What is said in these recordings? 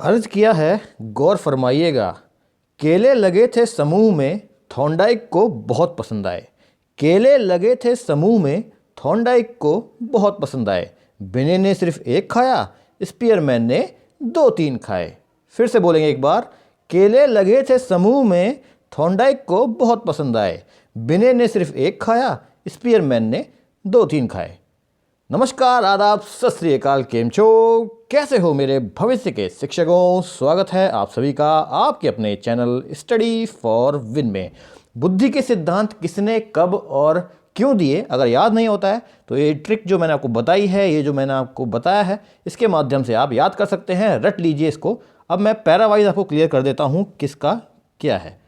अर्ज किया है, गौर फरमाइएगा। केले लगे थे समूह में, थॉर्नडाइक को बहुत पसंद आए। केले लगे थे समूह में, थॉर्नडाइक को बहुत पसंद आए। बिने ने सिर्फ एक खाया, स्पीयरमैन ने दो तीन खाए। फिर से बोलेंगे एक बार। केले लगे थे समूह में, थॉर्नडाइक को बहुत पसंद आए। बिने ने सिर्फ एक खाया, स्पीयरमैन ने दो तीन खाए। नमस्कार, आदाब, सत श्री अकाल, केम छो, कैसे हो मेरे भविष्य के शिक्षकों। स्वागत है आप सभी का आपके अपने चैनल स्टडी फॉर विन में। बुद्धि के सिद्धांत किसने, कब और क्यों दिए, अगर याद नहीं होता है तो ये ट्रिक जो मैंने आपको बताई है, ये जो मैंने आपको बताया है, इसके माध्यम से आप याद कर सकते हैं। रट लीजिए इसको। अब मैं पैरा वाइज आपको क्लियर कर देता हूँ किसका क्या है।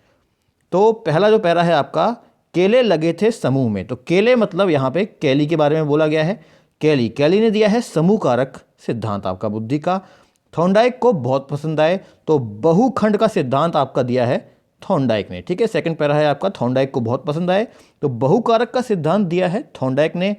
तो पहला जो पैरा है आपका, केले लगे थे समूह में। तो केले मतलब यहाँ पे कैली के बारे में बोला गया है। कैली ने दिया है समूह कारक सिद्धांत आपका बुद्धि का। थॉर्नडाइक को बहुत पसंद आए, तो बहुखंड का सिद्धांत आपका दिया है थॉर्नडाइक ने। ठीक है, सेकंड पैरा है आपका, थॉर्नडाइक को बहुत पसंद आए, तो बहुकारक का सिद्धांत दिया है थॉर्नडाइक ने।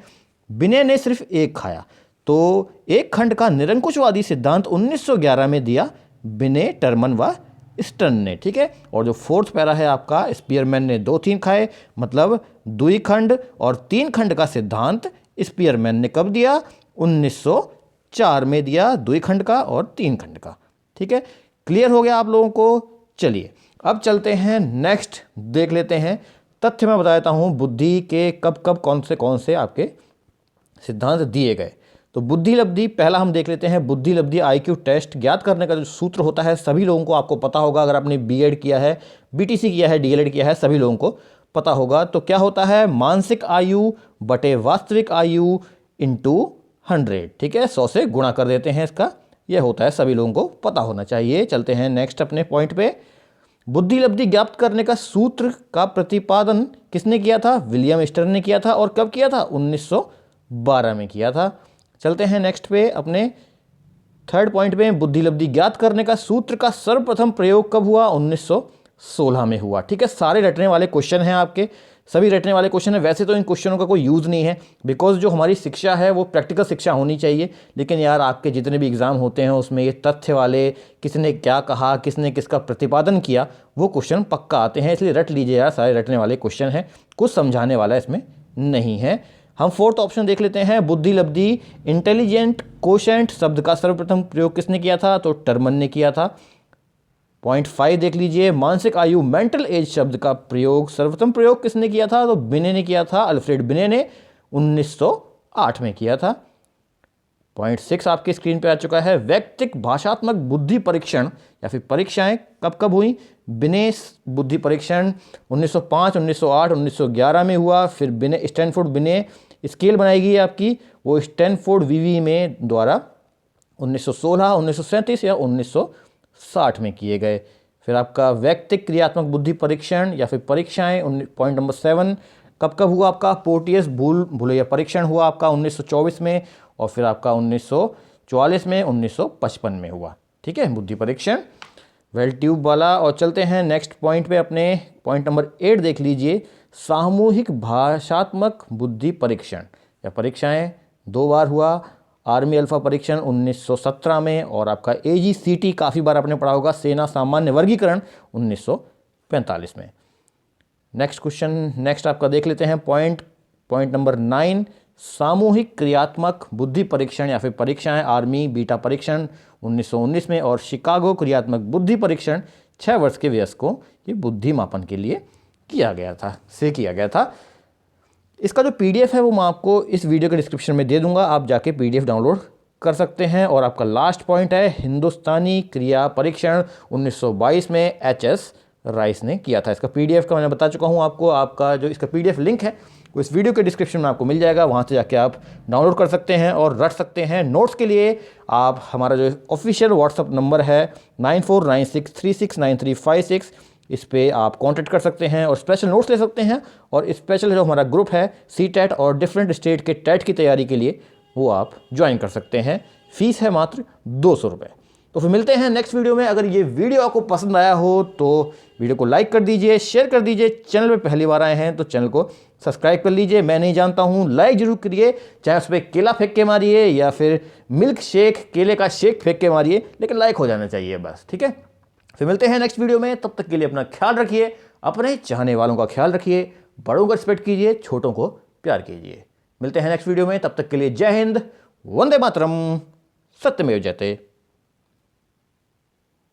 बिने ने सिर्फ एक खाया, तो एक खंड का निरंकुशवादी सिद्धांत 1911 में दिया बिने, टर्मन व स्टर्न ने। ठीक है, और जो फोर्थ पैरा है आपका, स्पीयरमैन ने दो तीन खाए, मतलब द्विखंड और तीन खंड का सिद्धांत स्पीयरमैन ने कब दिया? 1904 में दिया, द्विखंड का और तीन खंड का। ठीक है, क्लियर हो गया आप लोगों को। चलिए अब चलते हैं नेक्स्ट, देख लेते हैं तथ्य। मैं बता देता हूं बुद्धि के कब कब कौन से आपके सिद्धांत दिए गए। तो बुद्धि लब्धि पहला हम देख लेते हैं। बुद्धि लब्धि IQ टेस्ट ज्ञात करने का जो सूत्र होता है, सभी लोगों को आपको पता होगा। अगर आपने बीएड किया है, BTC किया है, DLED किया है, सभी लोगों को पता होगा। तो क्या होता है? मानसिक आयु बटे वास्तविक आयु इंटू 100। ठीक है, 100 से गुणा कर देते हैं इसका। यह होता है, सभी लोगों को पता होना चाहिए। चलते हैं नेक्स्ट अपने पॉइंट पे। बुद्धि लब्धि ज्ञात करने का सूत्र का प्रतिपादन किसने किया था? विलियम स्टर्न ने किया था। और कब किया था? 1912 में किया था। चलते हैं नेक्स्ट पे अपने थर्ड पॉइंट पे। बुद्धि लब्धि ज्ञात करने का सूत्र का सर्वप्रथम प्रयोग कब हुआ? 1916 में हुआ। ठीक है, सारे रटने वाले क्वेश्चन हैं आपके, सभी रटने वाले क्वेश्चन हैं। वैसे तो इन क्वेश्चनों का कोई यूज़ नहीं है, बिकॉज जो हमारी शिक्षा है वो प्रैक्टिकल शिक्षा होनी चाहिए। लेकिन यार आपके जितने भी एग्जाम होते हैं उसमें ये तथ्य वाले, किसने क्या कहा, किसने किसका प्रतिपादन किया, वो क्वेश्चन पक्का आते हैं। इसलिए रट लीजिए यार, सारे रटने वाले क्वेश्चन हैं, कुछ समझाने वाला इसमें नहीं है। हम फोर्थ ऑप्शन देख लेते हैं। बुद्धि लब्धि इंटेलिजेंट कोशेंट शब्द का सर्वप्रथम प्रयोग किसने किया था? तो टर्मन ने किया था। पॉइंट 5 देख लीजिए। मानसिक आयु मेंटल एज शब्द का प्रयोग सर्वप्रथम प्रयोग किसने किया था? तो बिने ने किया था, अल्फ्रेड बिने ने 1908 में किया था। पॉइंट 6 आपकी स्क्रीन पे आ चुका है। व्यक्तिक भाषात्मक बुद्धि परीक्षण या फिर परीक्षाएं कब कब हुई? बिने बुद्धि परीक्षण 1905, 1908, 1911 में हुआ। फिर बिने स्टैनफोर्ड बिने स्केल बनाई गई आपकी, वो स्टैनफोर्ड वीवी में द्वारा 1916, 1937 या 1960 में किए गए। फिर आपका व्यक्तिक क्रियात्मक बुद्धि परीक्षण या फिर परीक्षाएं पॉइंट नंबर 7 कब कब हुआ आपका? पोर्टियस भूलैया परीक्षण हुआ आपका 1924 में। और फिर आपका 1944 में, 1955 में हुआ। ठीक है, बुद्धि परीक्षण वेल ट्यूब वाला। और चलते हैं नेक्स्ट पॉइंट पे अपने। पॉइंट नंबर 8 देख लीजिए। सामूहिक भाषात्मक बुद्धि परीक्षण या परीक्षाएं 2 बार हुआ। आर्मी अल्फा परीक्षण 1917 में, और आपका AGCT काफ़ी बार आपने पढ़ा होगा, सेना सामान्य वर्गीकरण 1945 में। नेक्स्ट क्वेश्चन, नेक्स्ट आपका देख लेते हैं पॉइंट नंबर 9। सामूहिक क्रियात्मक बुद्धि परीक्षण या फिर परीक्षाएं आर्मी बीटा परीक्षण 1919 में, और शिकागो क्रियात्मक बुद्धि परीक्षण 6 वर्ष के वयस्कों की बुद्धि मापन के लिए किया गया था। इसका जो PDF है वो मैं आपको इस वीडियो के डिस्क्रिप्शन में दे दूंगा, आप जाके PDF डाउनलोड कर सकते हैं। और आपका लास्ट पॉइंट है हिंदुस्तानी क्रिया परीक्षण 1922 में HS राइस ने किया था। इसका PDF का मैंने बता चुका हूँ आपको। आपका जो इसका PDF लिंक है वो इस वीडियो के डिस्क्रिप्शन में आपको मिल जाएगा, वहाँ से जाके आप डाउनलोड कर सकते हैं और रट सकते हैं। नोट्स के लिए आप हमारा जो ऑफिशियल व्हाट्सअप नंबर है 9496369356, इस पे आप कांटेक्ट कर सकते हैं और स्पेशल नोट्स ले सकते हैं। और स्पेशल जो हमारा ग्रुप है CTET और डिफरेंट स्टेट के टेट की तैयारी के लिए, वो आप ज्वाइन कर सकते हैं। फीस है मात्र 200 रुपये। तो फिर मिलते हैं नेक्स्ट वीडियो में। अगर ये वीडियो आपको पसंद आया हो तो वीडियो को लाइक कर दीजिए, शेयर कर दीजिए। चैनल पे पहली बार आए हैं तो चैनल को सब्सक्राइब कर लीजिए। मैं नहीं जानता हूँ, लाइक जरूर करिए, चाहे उस पर केला फेंक के मारिए या फिर मिल्क शेक, केले का शेक फेंक के मारिए, लेकिन लाइक हो जाना चाहिए बस, ठीक है। फिर मिलते हैं नेक्स्ट वीडियो में। तब तक के लिए अपना ख्याल रखिए, अपने चाहने वालों का ख्याल रखिए, बड़ों को रिस्पेक्ट कीजिए, छोटों को प्यार कीजिए। मिलते हैं नेक्स्ट वीडियो में, तब तक के लिए जय हिंद, वंदे मातरम, सत्यमेव जयते।